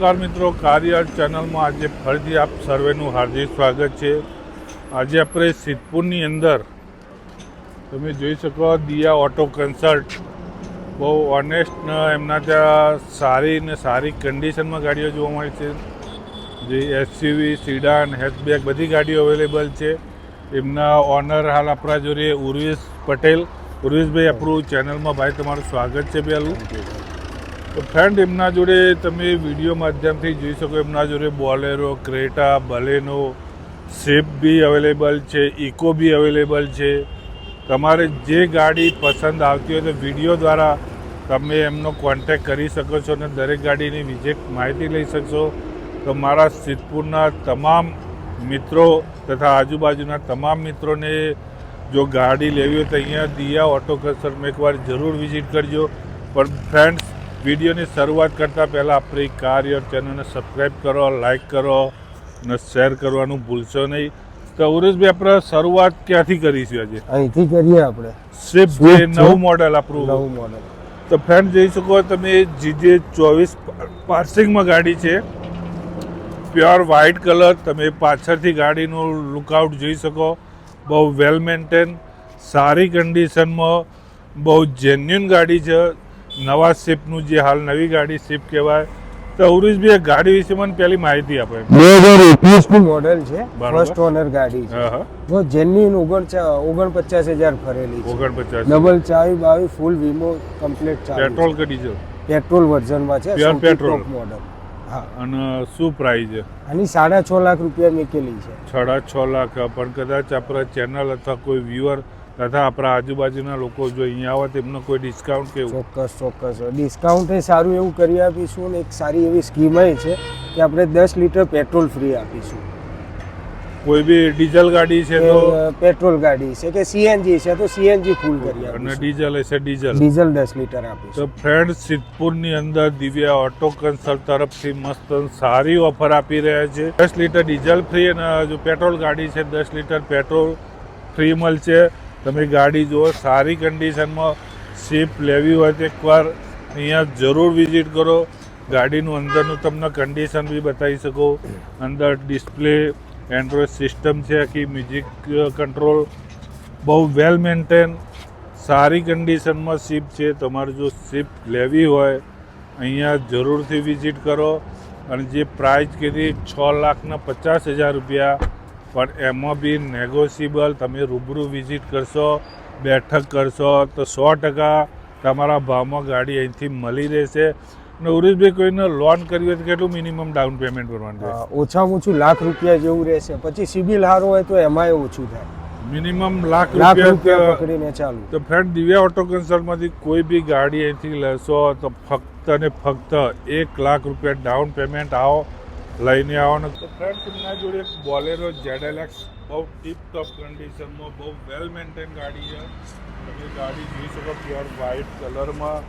નમસ્કાર મિત્રો, કાર્યર ચેનલમાં આજે ફરીથી આપ સર્વેનું હાર્દિક સ્વાગત છે. આજે આપણે સિદ્ધપુરની અંદર તમે જોઈ શકો દિયા ઓટો કન્સલ્ટ બહુ ઓનેસ્ટ એમના ત્યાં સારી કન્ડિશનમાં ગાડીઓ જોવા મળે છે. જે એસયુવી, સિડાન, હેચબેક બધી ગાડીઓ અવેલેબલ છે. એમના ઓનર હાલ આપણા જોડે ઉર્વેશ પટેલ. ઉર્વેશભાઈ, આપણું ચેનલમાં ભાઈ તમારું સ્વાગત છે પહેલું. તો ફ્રેન્ડ, એમના જોડે તમે વિડીયો માધ્યમથી જોઈ શકો એમના જોડે બોલેરો, ક્રેટા, બલેનો, સ્વિફ્ટ બી અવેલેબલ છે, ઇકો બી અવેલેબલ છે. તમારે જે ગાડી પસંદ આવતી હોય તો વિડીયો દ્વારા તમે એમનો કોન્ટેક્ટ કરી શકો છો અને દરેક ગાડીની વિઝિટ માહિતી લઈ શકશો. તો મારા સિદ્ધપુરના તમામ મિત્રો તથા આજુબાજુના તમામ મિત્રોને જો ગાડી લેવી હોય તો અહીંયા દિયા ઓટો કન્સલ્ટમાં એકવાર જરૂર વિઝિટ કરજો. પણ ફ્રેન્ડ્સ, વિડીયોની શરૂઆત કરતાં પહેલાં આપણી કાર્યર ચેનલને સબસ્ક્રાઈબ કરો, લાઇક કરો અને શેર કરવાનું ભૂલશો નહીં. તો ઉરેશભાઈ, આપણે શરૂઆત ક્યાંથી કરીશું? આજે અહીંથી કરીએ આપણે. સ્વિફ્ટ જે નવું મોડલ આપણું નવું મોડલ. તો ફ્રેન્ડ, જોઈ શકો તમે જીજે 24 પાર્સિંગમાં ગાડી છે. Pure white colour. તમે પાછળથી ગાડીનું લુકઆઉટ જોઈ શકો. બહુ વેલ મેન્ટેન, સારી કન્ડિશનમાં, બહુ જેન્યુન ગાડી છે. નવા સ્વિફ્ટનું જે હાલ નવી ગાડી સ્વિફ્ટ કહેવાય. તો ઉરુષભાઈ, ગાડી વિશે મને પહેલી માહિતી આપો. 2021 નું મોડેલ છે, ફર્સ્ટ ઓનર ગાડી છે. બહુ જેન્યુન 49,000 ફરેલી છે. 49 ડબલ ચાવી બાવી, ફૂલ વીમો કમ્પ્લીટ ચાવી. પેટ્રોલ કે ડીઝલ? પેટ્રોલ વર્ઝનમાં છે. Pure petrol model. હા. અને શું પ્રાઇસ છે આની? 6.5 લાખ રૂપિયા મેકેલી છે. 6.5 લાખ. પણ કદાચ આપણા ચેનલ અથવા કોઈ વ્યુઅર તથા આપણા આજુબાજુના લોકો જો અહીંયા આવે તો એમનો કોઈ ડિસ્કાઉન્ટ કેવું? ચોક્કસ ડિસ્કાઉન્ટ સારું એવું કરી આપીશું. ને એક સારી એવી સ્કીમ છે કે આપણે 10 લીટર પેટ્રોલ ફ્રી આપીશું. કોઈ બી ડીઝલ ગાડી છે તો પેટ્રોલ ગાડી છે કે સીએનજી છે તો સીએનજી ફૂલ કરી આપીશું. અને ડીઝલ હશે ડીઝલ 10 લીટર આપીશું. તો ફ્રેન્ડ, સિદ્ધપુરની અંદર દિવ્યા ઓટો કન્સલ્ટ તરફથી મસ્ત સારી ઓફર આપી રહ્યા છે. 10 લીટર ડીઝલ ફ્રી અને જો પેટ્રોલ ગાડી છે 10 લીટર પેટ્રોલ ફ્રી મળશે. તમે ગાડી જુઓ, સારી કન્ડિશનમાં સ્વિફ્ટ લેવી હોય તો એકવાર અહીંયા જરૂર વિઝિટ કરો. ગાડીનું અંદરનું તમને કન્ડિશન બી બતાવી શકો. અંદર ડિસ્પ્લે, એન્ડ્રોઇડ સિસ્ટમ છે, આખી મ્યુઝિક કંટ્રોલ, બહુ વેલ મેન્ટેન, સારી કન્ડિશનમાં સ્વિફ્ટ છે. તમારે જો સ્વિફ્ટ લેવી હોય અહીંયા જરૂરથી વિઝિટ કરો. અને જે પ્રાઇસ કીધી 6,50,000 રૂપિયા, પણ એમાં બી નેગોશિયેબલ. તમે રૂબરૂ વિઝિટ કરશો, બેઠક કરશો તો 100% તમારા ભાવમાં ગાડી અહીંથી મળી રહેશે. અને ઉરેશભાઈ, કોઈને લોન કરવી હોય તો કેટલું મિનિમમ ડાઉન પેમેન્ટ ભરવાનું છે? ઓછામાં ઓછું લાખ રૂપિયા જેવું રહેશે. પછી સિબિલ સારો હોય તો એમાંય ઓછું થાય. મિનિમમ લાખ રૂપિયા પકડીને ચાલુ. તો ફ્રેન્ડ, દિવ્યા ઓટો કન્સલ્ટમાંથી કોઈ બી ગાડી અહીંથી લેશો તો ફક્ત ને ફક્ત 1 લાખ રૂપિયા ડાઉન પેમેન્ટ લઈને આવવાનું. તો ફ્રેન્ડ, તેમના જોડે એક બોલેરો ZLX બહુ ટીપ ટોપ કન્ડિશનમાં, બહુ વેલ મેન્ટેન ગાડી છે. તમે ગાડી જોઈ શકો, પ્યોર વ્હાઇટ કલરમાં,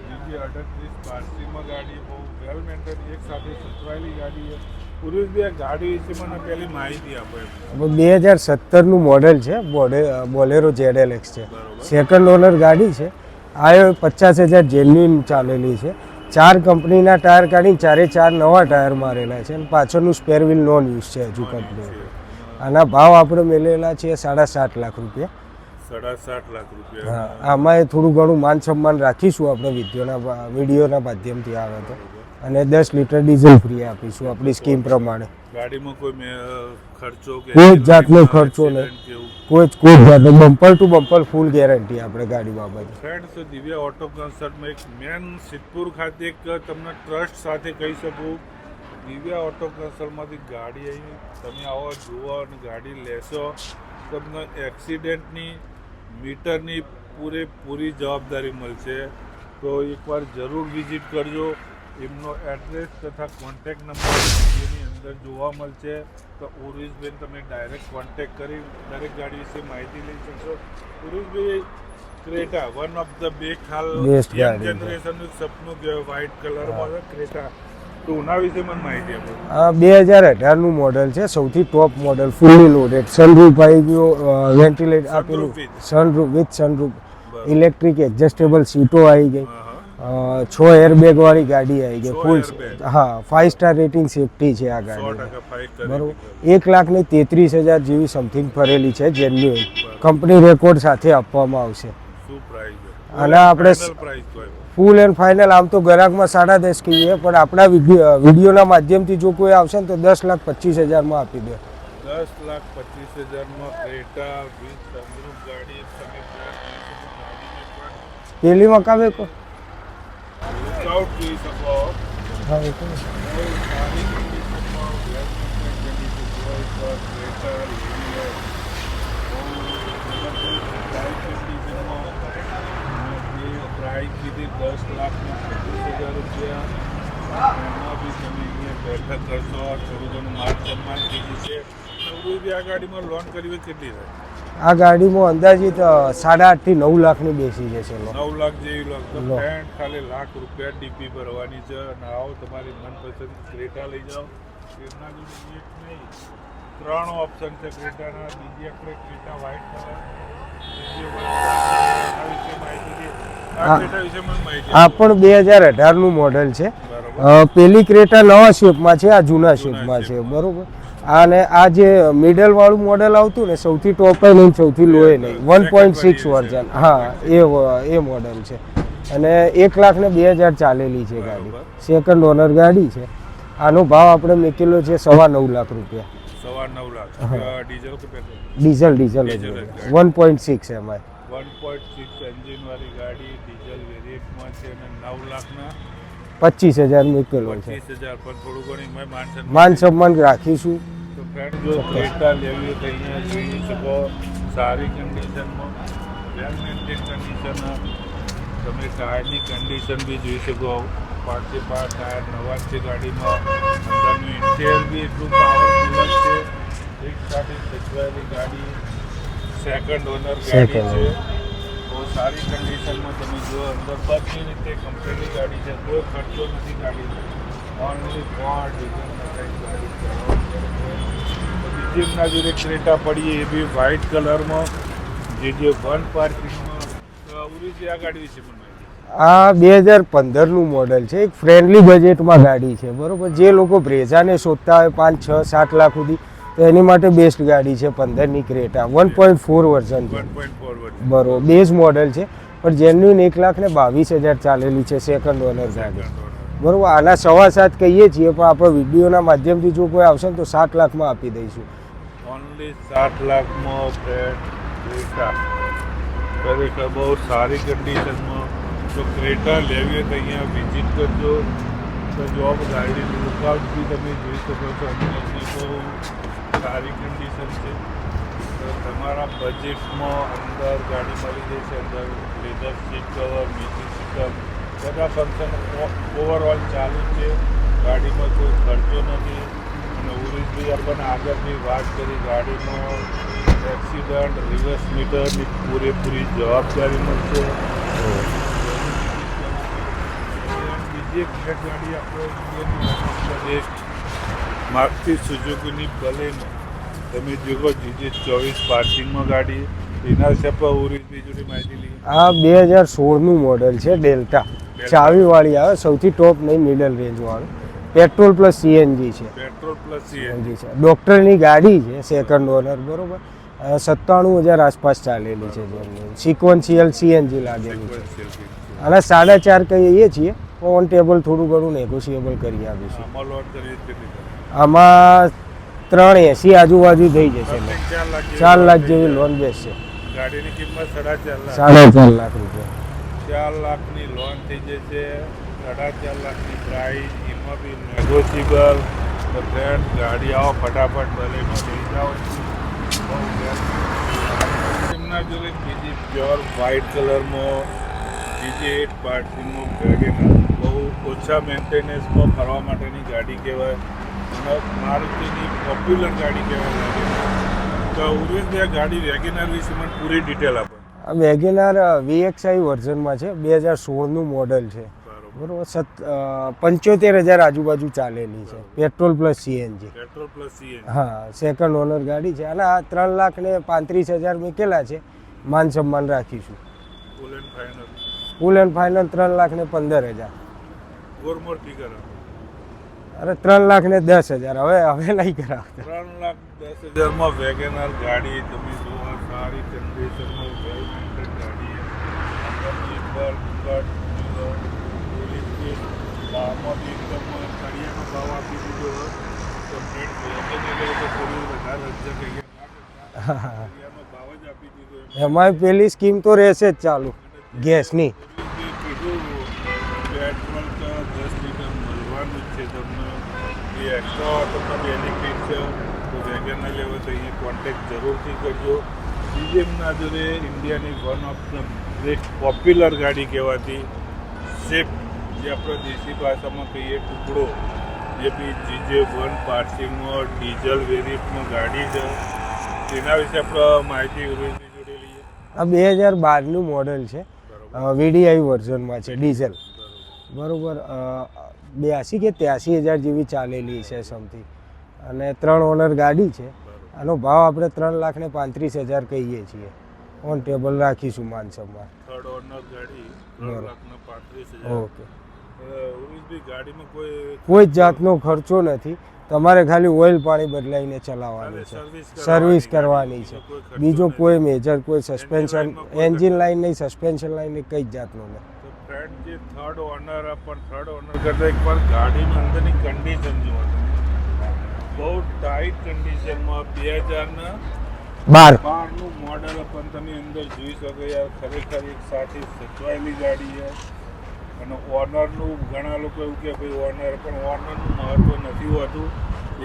બીજી 38 પાર્સિંગમાં ગાડી, બહુ વેલ મેન્ટેન, એક સાથે સચવાયેલી ગાડી છે. પુરુષભાઈ, ગાડી વિશે મને પહેલી માહિતી આપો. 2017 નું મોડેલ છે. બોલેરો ZLX છે. સેકન્ડ ઓનર ગાડી છે. આ 50,000 જેન્યુન ચાલેલી છે. 4 કંપનીના ટાયર કાઢીને 4 નવા ટાયર મારેલા છે. અને પાછળનું સ્પેર વ્હીલ નોન યુઝ છે હજુ કંપની. આના ભાવ આપણે મેળવેલા છે 7.5 લાખ રૂપિયા. 7.5 લાખ રૂપિયા. હા, આમાં થોડું ઘણું માન સન્માન રાખીશું આપણે વિડીયોના માધ્યમથી આવે તો. અને 10 લીટર ડીઝલ ફ્રી આપીશું આપણી સ્કીમ પ્રમાણે. ગાડીમાં કોઈ ખર્ચો કે કોઈ જાતનો ખર્ચો નહીં. કોઈ જાતનો bumper to bumper full guarantee આપણે ગાડી બાબતે. ફ્રેન્ડ્સ, દિવ્યા ઓટો કન્સલ્ટમાં એક મેન સિદ્ધપુર ખાતે એક તમને ટ્રસ્ટ સાથે કહી શકું, દિવ્યા ઓટો કન્સલ્ટમાંથી ગાડી અહીં તમે આવો, જુઓ અને ગાડી લેશો, તમને એક્સિડન્ટની, મીટરની પૂરેપૂરી જવાબદારી મળશે. તો એકવાર જરૂર વિઝિટ કરજો. એમનો એડ્રેસ તથા કોન્ટેક્ટ નંબર વિડીયોની અંદર જોવા મળશે. તો ઉરુષભાઈ, તમે ડાયરેક્ટ કોન્ટેક્ટ કરી દરેક ગાડી વિશે માહિતી લઈ શકશો. ઉરુષભાઈ, Creta one of the best હાલ જનરેશનનું સપનું કહેવાય, વ્હાઇટ કલરમાં ક્રેટા. તો ઉના વિશે મને માહિતી આપો. આ 2018 નું મોડેલ છે. સૌથી ટોપ મોડેલ, ફૂલી લોડેડ, સનરૂફ આવી ગયો, વેન્ટિલેટ આપેલું, sunroof with sunroof, electric adjustable સીટો આવી ગઈ. 6 એરબેગ વાળી ગાડી આવી ગઈ 6 ફૂલ. airbag. હા 5 સ્ટાર રેટિંગ સેફટી છે આ 100% ગાડી. 5 સ્ટાર બરોબર 1,33,000 જેવી સમથિંગ ફરેલી છે જેન્યુઇન. કંપની રેકોર્ડ સાથે આપવામાં આવશે. શું પ્રાઇસ અને આપણે પ્રાઇસ તો ફૂલ એન્ડ ફાઇનલ આમ તો ગ્રાહકમાં 10.5 કહીએ, પણ આપણા વિડીયોના માધ્યમથી જો કોઈ આવશે ને તો 10,25,000 આપી દે. 10,25,000 ક્રેટા વિથ સનરૂફ ગાડી તમે પેલી મકાવે કો લુકઆઉટ જોઈ શકો. હા એ તો. બહુ સારી કન્ડિશનમાં બ્લેક કન્ડિશન જોઈ શકો. ક્રેટા લેવી પ્રાઇસ કીધી 10,25,000 રૂપિયા. એમાં બી તમે અહીંયા બેઠક કરશો, થોડું ઘણું માન સન્માન કીધી છે. નવરું બી આ ગાડીમાં લોન કરી હોય કેટલી થાય? આ ગાડીમાં અંદાજિત 8.5 થી 9 લાખની બેસી જશે લોન. 9 લાખ જેવી લોન તો લો. ફ્રેન્ડ ખાલી લાખ રૂપિયા ડીપી ભરવાની છે અને આવો તમારી મનપસંદ ક્રેટા લઈ જાઓ. એમના જોડે એક નહીં 3 ઓપ્શન છે ક્રેટાના. બીજી આપણે ક્રેટા વ્હાઇટ કલર, બીજી આ વિશે માહિતી દે. આ ક્રેટા વિશે મને માહિતી આ આપો. પણ 2018 નું મોડેલ છે. બરોબર. પેલી ક્રેટા નવા શેપમાં છે, આ જૂના શેપમાં છે. બરોબર. અને આ જે મિડલ વાળું મોડેલ આવતું ને સૌથી ટોપ નહીં સૌથી લો નહીં 1.6 વર્ઝન. હા એ મોડેલ છે અને 1,02,000 ચાલેલી છે ગાડી. સેકન્ડ ઓનર ગાડી છે. આનો ભાવ આપણે મૂકેલો છે 9.25 લાખ રૂપિયા. 9.25 લાખ. ડીઝલ કે પેટ્રોલ? ડીઝલ ડીઝલ જ ડીઝલ ગાડી. 1.6 એમાં 1.6 એન્જિન વાળી ગાડી ડીઝલ વેરિયન્ટમાં છે અને 9 લાખના 25,000 મૂકેલો છે. 25,000 પણ થોડું ઘણી મેં માન સન્માન રાખીશું. તો ફ્રેન્ડ જો ક્રેટા લેવી હોય તો અહીંયા જોઈ શકો. સારી કન્ડિશનમાં વેલ મેન્ટેન કન્ડિશન. તમે ટાયરની કન્ડિશન બી જોઈ શકો. 5 ટાયર નવા છે ગાડીમાં. અંદરનું ઇન્ટિરિયર બી એટલું પાવરફુલ છે. એક સાથે સચવાયેલી ગાડી. સેકન્ડ ઓનર ગાડી છે. બહુ સારી કન્ડિશનમાં તમે જો અંદર બધી રીતે કંપની ગાડી છે. કોઈ ખર્ચો નથી ગાડી. ઓનલી ફોર ડીઝલ ગાડી છે. બીજી એમના જોડે ક્રેટા પડીએ એ બી વ્હાઇટ કલરમાં જે વન પાર્કિંગમાં. ઉરી છે આ ગાડી વિશે પણ માહિતી. આ 2015 નું મોડેલ છે. એક ફ્રેન્ડલી બજેટમાં ગાડી છે. બરોબર. જે લોકો બ્રેઝાને શોધતા હોય 5, 6, 7 લાખ સુધી તો એની માટે બેસ્ટ ગાડી છે. 15ની ક્રેટા 1.4 વર્ઝન છે. 1.4 વર્ષ. બરોબર. બેઝ મોડેલ છે પણ જેન્યુઇન 1,22,000 ચાલેલી છે. સેકન્ડ ઓનર ગાડી. બરોબર. આના 7.25 કહીએ છીએ પણ આપણે વિડીયોના માધ્યમથી જો કોઈ આવશે ને તો 7 લાખમાં આપી દઈશું. ઓનલી 7 લાખમાં ક્રેટા. ખરેખર બહુ સારી કન્ડિશનમાં. તો ક્રેટા લેવી હોય તો અહીંયા વિઝિટ કરજો. તો જોબ ગાડીનું લુકઆઉટ બી તમે જોઈ શકો છો. અંદરની બહુ સારી કન્ડિશન છે. તો તમારા બજેટમાં અંદર ગાડી મળી જશે. અંદર leather seat cover, music system બધા ફંક્શન ઓવરઓલ ચાલુ છે. ગાડીમાં કોઈ ખર્ચો નથી. અને ઉરીસભાઈ આપણને આગળની વાત કરી ગાડીમાં એક્સિડન્ટ રિવર્સ મીટરની પૂરેપૂરી જવાબદારી મળશે. બીજી એક ગાડી આપણે મારુતિ સુઝુકીની બલેનો તમે જુઓ GJ24 પાર્કિંગમાં ગાડી. એના વિશે પણ ઉરીસભાઈ જોડે માહિતી લઈએ. આ 2016 નું મોડેલ છે. ડેલ્ટા ચાવીવાળી આવે. સૌથી ટોપ નહીં મિડલ રેન્જ વાળું. પેટ્રોલ પ્લસ સીએનજી છે. પેટ્રોલ પ્લસ સીએનજી છે. ડોક્ટરની ગાડી છે. Second owner. બરોબર. 97,000 આસપાસ ચાલેલી છે. સિક્વન્શિયલ સીએનજી લાગેલી છે. અને 4.5 કહીએ છીએ. ઓન ટેબલ થોડું ઘણું નેગોશિયેબલ કરી આપીશું. આમાં 380 આજુબાજુ થઈ જશે. 4 લાખ જેવી લોન બેસશે. ગાડીની કિંમત 4.5 લાખ. 4.5 લાખ રૂપિયા. 4 લાખની લોન થઈ જશે. 4.5 લાખની પ્રાઇસ. એમાં બી નેગોશિયેબલ. તો ફ્રેન્ડ ગાડી આવો ફટાફટ બલેનો લઈ જાઓ. એમના જોડે બીજી પ્યોર વ્હાઇટ કલરમાં GJ8 પાર્કિંગનું ગાડીના બહુ ઓછા મેન્ટેનન્સમાં ફરવા માટેની ગાડી કહેવાય. અને મારુતિની પોપ્યુલર ગાડી કહેવાય. તો ઉર્વેશભાઈ આ ગાડી વેગેનાર વિશે મને પૂરી ડિટેલ આપો. આ વેગેનાર VXI વર્ઝનમાં છે. 2016 નું મોડેલ છે. બરોબર. 75,000 આજુબાજુ ચાલેલી છે. Petrol plus CNG. Petrol plus CNG. હા સેકન્ડ ઓનર ગાડી છે. અને આ 3,35,000 મૂકેલા છે. માન સન્માન રાખીશું. Full and final. Full and final 3,15,000. ગોરમોર ફિગર અરે 3,10,000. હવે નહીં કરાવતા. 3,10,000 વેગેનર ગાડી તમે જુઓ, સારી કન્ડિશનમાં વેલ મેન્ટેન ગાડી અંદરની પર કટ આમાં એકદમ તળિયાનો ભાવ આપી દીધો કમ્પ્લીટ વેગેનર તો થોડું વધારે રજ્જક અહીંયા તળિયાનો ભાવ જ આપી દીધો. એમાંય પેલી સ્કીમ તો રહેશે જ ચાલુ ગેસની. કીધું પેટ્રોલ તો 10 લીટર મળવાનું જ છે તમને. એ એક્સ્ટ્રા તમને બેનિફિટ છે તો વેગનર લેવો તો અહીંયા કોન્ટેક્ટ જરૂરથી કરજો. બીજેમના જોડે ઇન્ડિયાની one of the best popular ગાડી કહેવાતી સ્વિફ્ટ, જે આપણે દેશી ભાષામાં કહીએ ટુકડો, જે બી GJ1 પાર્સિંગમાં ડીઝલ વેરિયન્ટમાં ગાડી છે, તેના વિશે આપણે માહિતી ઉર્વેશની જોડે લઈએ. આ 2012નું મોડેલ છે, VDI વર્ઝનમાં છે, ડીઝલ. બરાબર 82 કે 83,000 જેવી ચાલેલી છે સમથિંગ, અને 3 ઓનર ગાડી છે. આનો ભાવ આપણે 3,35,000 કહીએ છીએ. ઓન ટેબલ રાખીશું માન સન્માન. થર્ડ ઓનર ગાડી 3,35,000. ઓકે. ઉર્વેશભાઈ ગાડીમાં કોઈ જ જાતનો ખર્ચો નથી, તમારે ખાલી ઓઇલ પાણી બદલાઈને ચલાવવાની છે, સર્વિસ કરવાની છે. બીજો કોઈ મેજર કોઈ સસ્પેન્શન એન્જિન લાઇન નહીં, સસ્પેન્શન લાઇન નહીં, કંઈ જ જાતનું નહીં. ફ્રેન્ડ જે થર્ડ ઓનર પણ થર્ડ ઓનર કરતાં એકવાર ગાડીની અંદરની કન્ડિશન જુઓ તમે. બહુ ટાઈટ કન્ડિશનમાં 2012નું મોડલ પણ તમે અંદર જોઈ શકો. યાર ખરેખર એક સાથે સચવાયેલી ગાડી છે. અને ઓનરનું ઘણા લોકો એવું કે ભાઈ ઓનર, પણ ઓનરનું મહત્ત્વ નથી હોતું.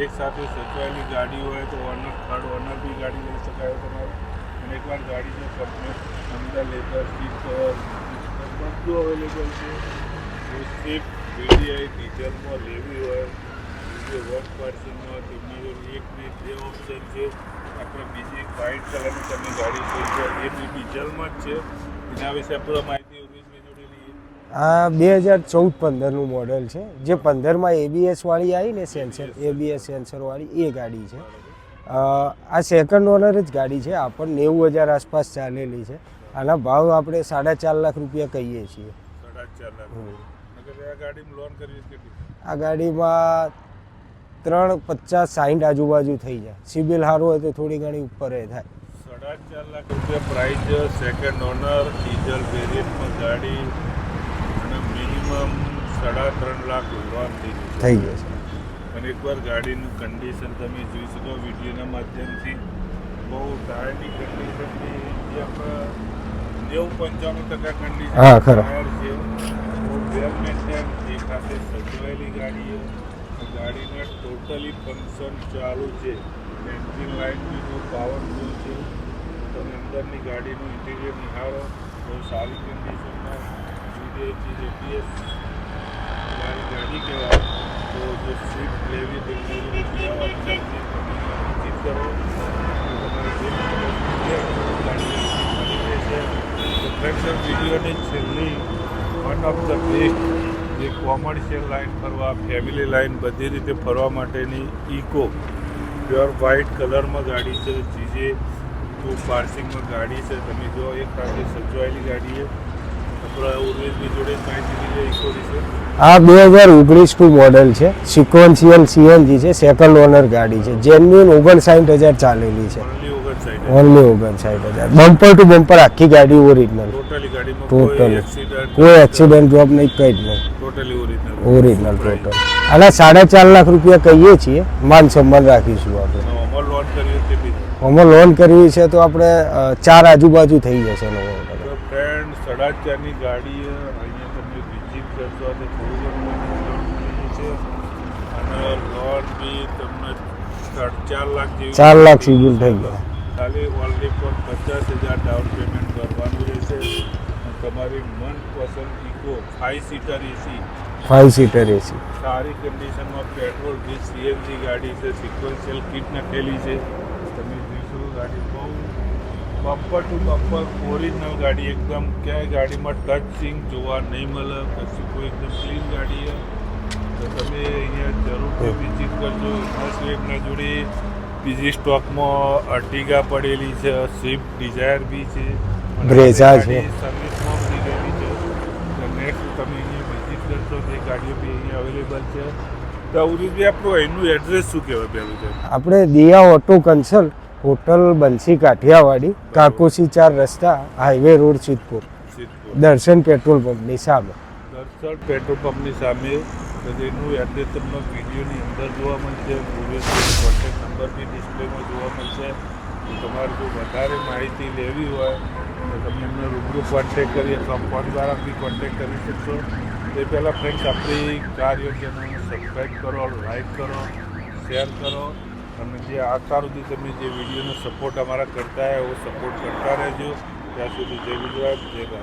એક સાથે સચવાયેલી ગાડી હોય તો ઓનર થર્ડ ઓનર બી ગાડી લઈ શકાય તમારે. અને એકવાર ગાડીનો કમ્પ્લેટ અંદર લેધર સીટ બધું અવેલેબલ છે. સ્વિફ્ટ VDI ડીઝલમાં લેવી હોય, બીજો વન પાર્સિંગમાં તેમની જોડે 1 ને 2 ઓપ્શન છે. આપણે બીજી એક વ્હાઇટ કલરની તમે ગાડી જોઈ છે, એ બી ડીઝલમાં જ છે. એના વિશે આપણે માહિતી ઉર્વેશભાઈ જોડે લઈએ. આ 2014-15નું મોડેલ છે, જે 15માં ABS વાળી આવી ને સેન્સર, ABS સેન્સરવાળી એ ગાડી છે. આ સેકન્ડ ઓનર જ ગાડી છે, આ પણ 90,000 આસપાસ ચાલેલી છે. આના ભાવ આપણે 4.5 લાખ રૂપિયા કહીએ છીએ. 4.5 લાખ. આ ગાડીમાં લોન કરવી કેટલી? આ ગાડીમાં 3,50,60 આજુબાજુ થઈ જાય. સિબિલ સારું હોય તો થોડી ઘણી ઉપર થાય. 4.5 લાખ રૂપિયા પ્રાઇસ, સેકન્ડ ઓનર, ડીઝલ વેરિયન્ટમાં ગાડી, અને મિનિમમ 3.5 લાખ લોન થઈ જશે. અને એકવાર ગાડીનું કન્ડિશન તમે જોઈ શકો વિડીયોના માધ્યમથી. બહુ ટાયરની કન્ડિશનની જે આપણે 90-95% કન્ડિશન ટાયર છે. બહુ વેલ મેન્ટેન, એક સાથે સચવાયેલી ગાડી છે. ગાડીના ટોટલી ફંક્શન ચાલુ છે. એન્જિન લાઇન બી પાવરફુલ છે. તમે અંદરની ગાડીનું ઇન્ટિરિયર નિહાળો, બહુ સારી કન્ડિશનમાં ABS વાળી ગાડી કહેવાય. તો જો સ્વિફ્ટ લેવી તો બીજા ઓપ્શન છે, તમે વિઝિટ કરો તો તમારે જે ગાડી મળી રહેશે. તો ફ્રેન્ડ વિડીયોની છેલ્લી વન ઓફ ધ બેસ્ટ જે કોમર્શિયલ લાઇન ફરવા, ફેમિલી લાઇન બધી રીતે ફરવા માટેની ઇકો પ્યોર વ્હાઇટ કલરમાં ગાડી છે. GJ2 પાર્સિંગમાં ગાડી છે. તમે જો એક સાથે સચવાયેલી ગાડી છે. આપણા ઉર્વેશભાઈ જોડે માહિતી લઈએ ઇકો વિશે. આ 2019નું મોડેલ છે, સિક્વન્શિયલ CNG છે, સેકન્ડ ઓનર ગાડી છે. જેન્યુન 59,000 ચાલેલી છે. ઓનલી 59,000. બમ્પર ટુ બમ્પર આખી ગાડી ઓરિજિનલ. ટોટલી કોઈ એક્સિડન્ટ જોબ નહીં, કંઈ જ નહીં. Totally original total. આના 4.5 લાખ રૂપિયા કહીએ છીએ, માન સન્માન રાખીશું આપણે. આમાં લોન કરવી છે તો આપણે 4 આજુબાજુ થઈ જશે. ફ્રેન્ડ 4.5 ગાડી અહીંયા તમે વિઝિટ કરશો તો થોડું ઘણું ડિસ્કાઉન્ટ છે. અને લોન બી તમને 4 લાખ જેવી 4 લાખ સિવિલ થઈ ગયા. ખાલી ઓનલી પર 50,000 ડાઉન પેમેન્ટ કરવાનું રહેશે. તમારી મનપસંદ Eco 5 seater AC, 5 seater AC સારી કન્ડિશનમાં પેટ્રોલ ડીઝ CNG ગાડી છે. સિક્વન્શિયલ કિટ નાખેલી છે. તમે જોઈશો ગાડી બહુ બમ્પર ટુ બમ્પર ઓરિજિનલ ગાડી. એકદમ ક્યાંય ગાડીમાં ટચ સિંગ જોવા નહીં મળે, પછી કોઈ એકદમ ક્લીન ગાડી છે. તો તમે અહીંયા જરૂરથી વિઝિટ કરજો. સ્વિફ્ટના જોડે બીજી સ્ટોકમાં અર્ટિગા પડેલી છે, સ્વિફ્ટ ડિઝાયર બી છે, બ્રેઝા છે, સર્વિસમાં બી રહેલી છે. નેક્સ્ટ તમે અહીંયા વિઝિટ કરશો તો એ ગાડીઓ બી અહીંયા અવેલેબલ છે. તો ઉરુજી આપણું અહીંનું એડ્રેસ શું કહેવાય પહેલું છે? આપણે દિયા ઓટો કન્સલ્ટ, હોટલ બંસી કાઠિયાવાડી, કાકોસી 4 રસ્તા, હાઈવે રોડ, સિદ્ધપુર, સિદ્ધપુર દર્શન પેટ્રોલ પંપની સામે. દર્શન પેટ્રોલ પંપની સામે. તો એનું એડ્રેસ તમને વિડીયોની અંદર જોવા મળશે. કોન્ટેક્ટ નંબર બી ડિસ્પ્લેમાં જોવા મળશે. તો તમારે જો વધારે માહિતી લેવી હોય તો તમે એમને રૂબરૂ કોન્ટેક્ટ કરી અથવા ફોન દ્વારા બી કોન્ટેક્ટ કરી શકશો. એ પહેલાં ફ્રેન્ડ્સ આપણી કાર યોર ચેનલને સબસ્ક્રાઈબ કરો, લાઈક કરો, શેર કરો અને જે અત્યાર સુધી તમે જે વિડીયોનો સપોર્ટ અમારા કરતા હોય એવો સપોર્ટ કરતા રહેજો. ત્યાં સુધી જય ગુજરાત, જય ભારત.